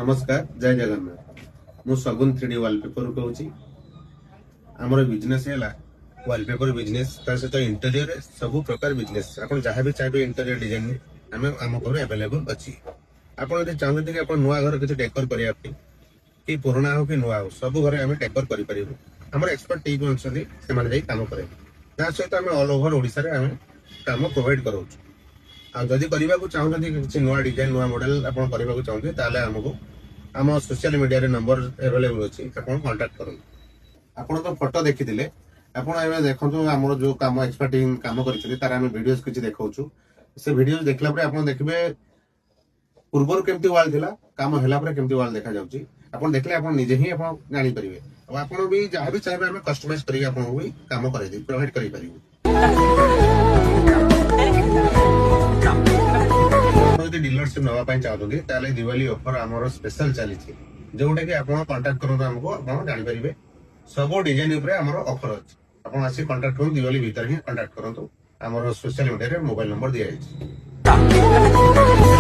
नमस्कार जय जगन्नाथ मु सगुन 3D वॉलपेपर कहूँ आमर बिजनेस है वॉलपेपर बिजनेस सहित इंटेरियर सब प्रकार बिजनेस आप जहाँ भी चाहिए इंटेरियर डिजाइन आम आम पाखे अवेलेबल अच्छी आपड़ चाहते कि नुआ घर किसी डेकोर करने कि पुराना हो कि नुआ हो सब घर आम डेकोर करें एक्सपर्ट टीम अच्छे कम करें सहित आम ऑल ओवर ओडिशा रे आम काम प्रोवाइड करूँ आदि करने को चाहते किसी नुआ डिजाइन नुआ मॉडल आप चाहते आमको आम सोशल मीडिया नंबर अवेलेबल अच्छी आप कांटेक्ट करूँ आप तो फोटो देखी आप देखो आम जो कम एक्सपर्ट कम कर वीडियोस किसी देखा से वीडियो देखला आप देखिए पूर्वर केमती वाल थिला काम होला पर केमती वाल देखा जाउची आपण देखले आपण निजे ही आपण जानि परिबे अब आपण भी जहां भी चाहे हमें कस्टमाइज करी आपण भी काम करे दी प्रोवाइड करी परिबे यदि डीलरशिप नवा पई चाहतोंदी ताले दिवाली ऑफर हमर स्पेशल चली छी जोटा कि आपण कांटेक्ट करू हमको आपण जानि परिबे सब डिजाइन ऊपर हमर ऑफर अछि आपण आसी कांटेक्ट करू दिवाली भीतर ही कांटेक्ट करंतु हमर सोशल मीडिया रे मोबाइल नंबर दिया अछि